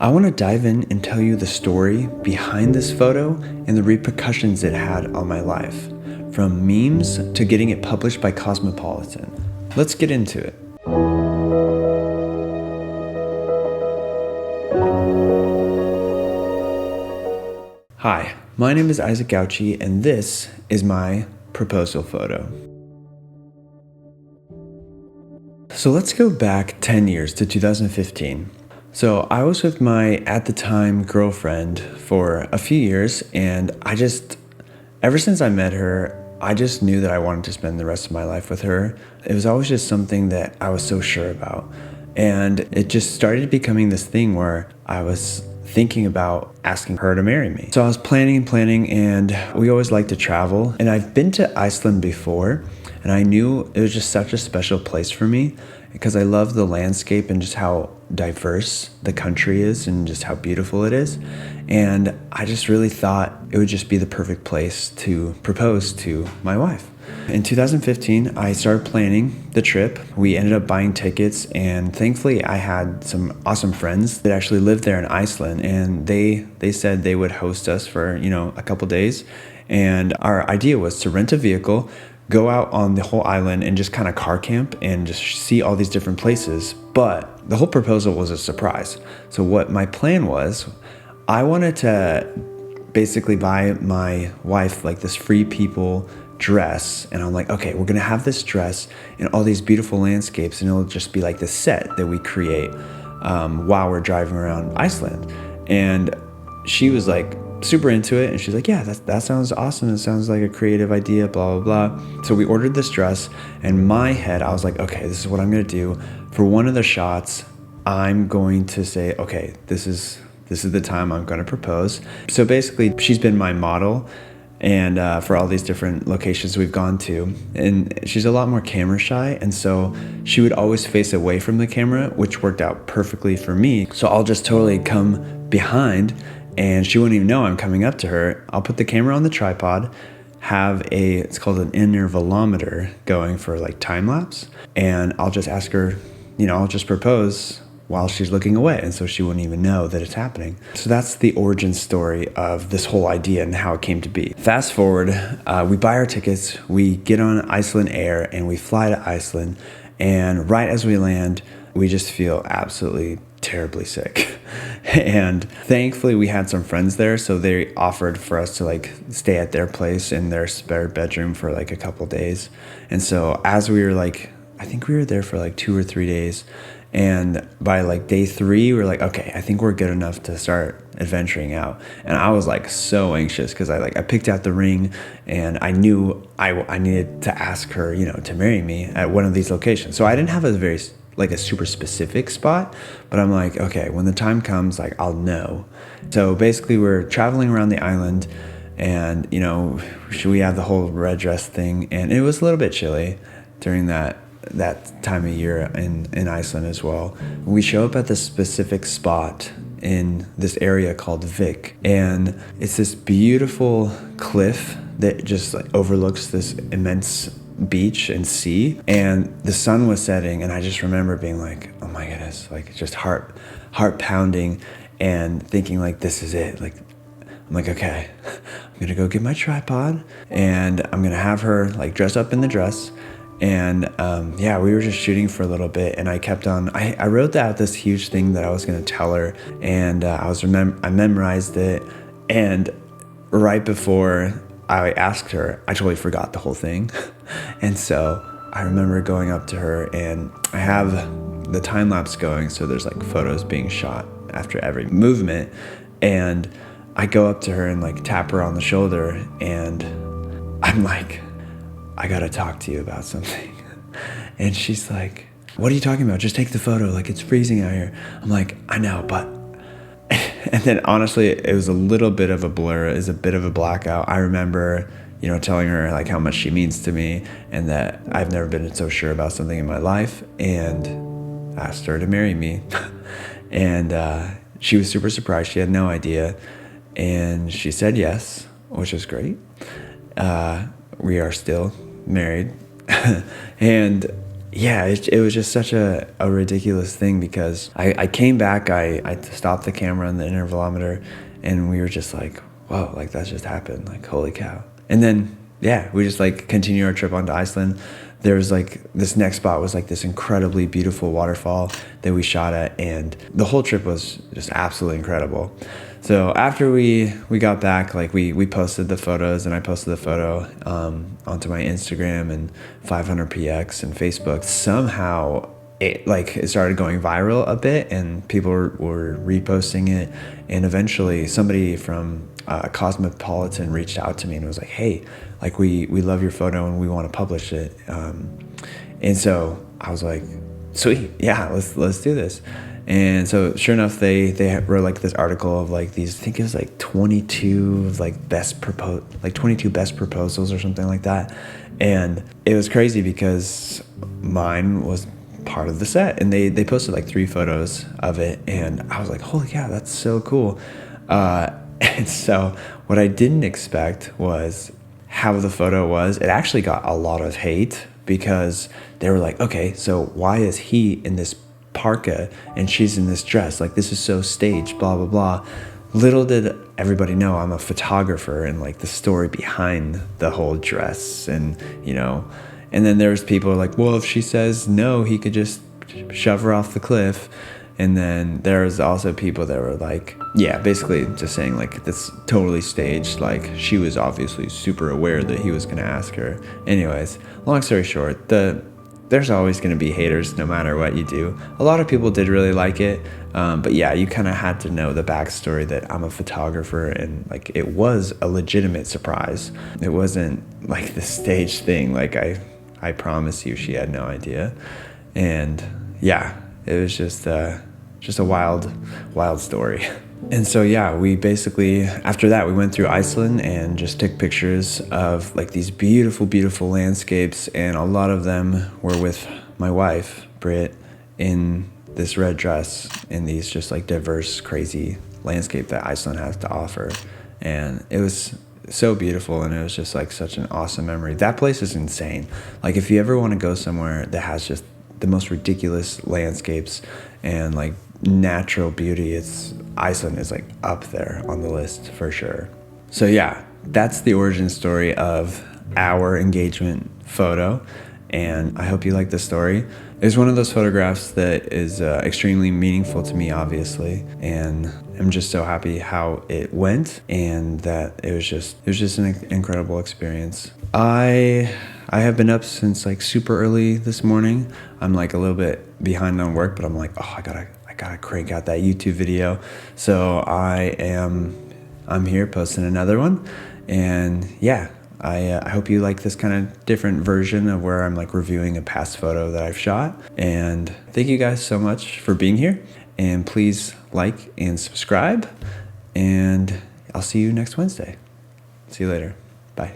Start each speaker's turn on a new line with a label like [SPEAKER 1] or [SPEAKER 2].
[SPEAKER 1] I want to dive in and tell you the story behind this photo and the repercussions it had on my life, from memes to getting it published by Cosmopolitan. Let's get into it. Hi, my name is Isaac Gauchi, and this is my proposal photo. So let's go back 10 years to 2015. So I was with my, at the time, girlfriend for a few years, and ever since I met her, I just knew that I wanted to spend the rest of my life with her. It was always just something that I was so sure about. And it just started becoming this thing where I was thinking about asking her to marry me. So I was planning, and we always like to travel. And I've been to Iceland before, and I knew it was just such a special place for me because I love the landscape and just how diverse the country is and just how beautiful it is. And I just really thought it would just be the perfect place to propose to my wife. In 2015, I started planning the trip. We ended up buying tickets, and thankfully I had some awesome friends that actually lived there in Iceland, and they said they would host us for, a couple days. And our idea was to rent a vehicle, go out on the whole island and just kind of car camp and just see all these different places. But the whole proposal was a surprise. So what my plan was, I wanted to basically buy my wife like this free people dress. And I'm like, okay, we're going to have this dress and all these beautiful landscapes, and it'll just be like the set that we create while we're driving around Iceland. And she was like super into it, and she's like, yeah, that sounds awesome. It sounds like a creative idea, blah, blah, blah. So we ordered this dress, and in my head, I was like, okay, this is what I'm going to do. For one of the shots, I'm going to say, okay, this is the time I'm going to propose. So basically, she's been my model, and for all these different locations we've gone to. And she's a lot more camera shy, and so she would always face away from the camera, which worked out perfectly for me. So I'll just totally come behind, and she wouldn't even know I'm coming up to her. I'll put the camera on the tripod, have it's called an intervalometer going for like time lapse, and I'll just ask her, I'll just propose while she's looking away, and so she wouldn't even know that it's happening. So that's the origin story of this whole idea and how it came to be. Fast forward, we buy our tickets, we get on Iceland Air, and we fly to Iceland, and right as we land, we just feel absolutely terribly sick. And thankfully we had some friends there, so they offered for us to like stay at their place in their spare bedroom for like a couple days. And so as we were I think we were there for like 2 or 3 days, and by like day 3 we were like, okay, I think we're good enough to start adventuring out. And I was like so anxious because I picked out the ring, and I knew I needed to ask her to marry me at one of these locations. So I didn't have a super specific spot, but I'm like, okay, when the time comes, I'll know. So basically we're traveling around the island, and we have the whole red dress thing, and it was a little bit chilly during that time of year in Iceland as well. We show up at this specific spot in this area called Vik, and it's this beautiful cliff that just overlooks this immense beach and sea, and the sun was setting, and I just remember being like, oh my goodness, just heart pounding and thinking this is it. I'm like, okay, I'm gonna go get my tripod, and I'm gonna have her dress up in the dress. And we were just shooting for a little bit, and I kept on, I wrote out this huge thing that I was gonna tell her, and I memorized it, and right before I asked her, I totally forgot the whole thing. And so I remember going up to her, and I have the time lapse going, so there's photos being shot after every movement, and I go up to her and tap her on the shoulder, and I'm like, I gotta talk to you about something. And she's like, what are you talking about? Just take the photo, it's freezing out here. I'm like, I know, but and then honestly, it was a little bit of a blur. It was a bit of a blackout. I remember, telling her how much she means to me, and that I've never been so sure about something in my life, and asked her to marry me. And she was super surprised. She had no idea. And she said yes, which was great. We are still married. And yeah, it was just such a ridiculous thing because I came back, I stopped the camera on the intervalometer, and we were just like, whoa, like that just happened, like holy cow. And then, yeah, we just like continued our trip onto Iceland. There was like this next spot was like this incredibly beautiful waterfall that we shot at, and the whole trip was just absolutely incredible. So after we got back, like we posted the photos, and I posted the photo onto my Instagram and 500px and Facebook. Somehow it started going viral a bit, and people were reposting it, and eventually somebody from Cosmopolitan reached out to me and was like, hey, like we love your photo and we want to publish it, and so I was like, sweet, yeah, let's do this. And so sure enough, they wrote like this article of like these, I think it was like 22 like 22 best proposals or something like that. And it was crazy because mine was part of the set, and they posted like 3 photos of it, and I was like, holy cow, that's so cool. And so what I didn't expect was how the photo was. It actually got a lot of hate because they were like, okay, so why is he in this parka and she's in this dress? Like, this is so staged, blah, blah, blah. Little did everybody know I'm a photographer, and like the story behind the whole dress, and and then there's people like, well, if she says no, he could just shove her off the cliff. And then there's also people that were like, yeah, basically just saying like that's totally staged. Like, she was obviously super aware that he was going to ask her. Anyways, long story short, there's always going to be haters no matter what you do. A lot of people did really like it. But yeah, you kind of had to know the backstory that I'm a photographer, and like it was a legitimate surprise. It wasn't like the staged thing. Like I promise you, she had no idea. And yeah, it was just a wild story. And so yeah, we basically, after that, we went through Iceland and just took pictures of like these beautiful landscapes, and a lot of them were with my wife, Britt, in this red dress in these just like diverse, crazy landscape that Iceland has to offer. And it was so beautiful, and it was just like such an awesome memory. That place is insane. Like, if you ever want to go somewhere that has just the most ridiculous landscapes and like natural beauty, Iceland is like up there on the list for sure. So yeah, that's the origin story of our engagement photo, and I hope you like the story. It's one of those photographs that is extremely meaningful to me, obviously, and I'm just so happy how it went, and that it was just an incredible experience. I have been up since like super early this morning. I'm like a little bit behind on work, but I'm like, oh, I gotta crank out that YouTube video. So I'm here posting another one, and yeah, I hope you like this kind of different version of where I'm like reviewing a past photo that I've shot. And thank you guys so much for being here, and please like and subscribe, and I'll see you next Wednesday. See you later. Bye.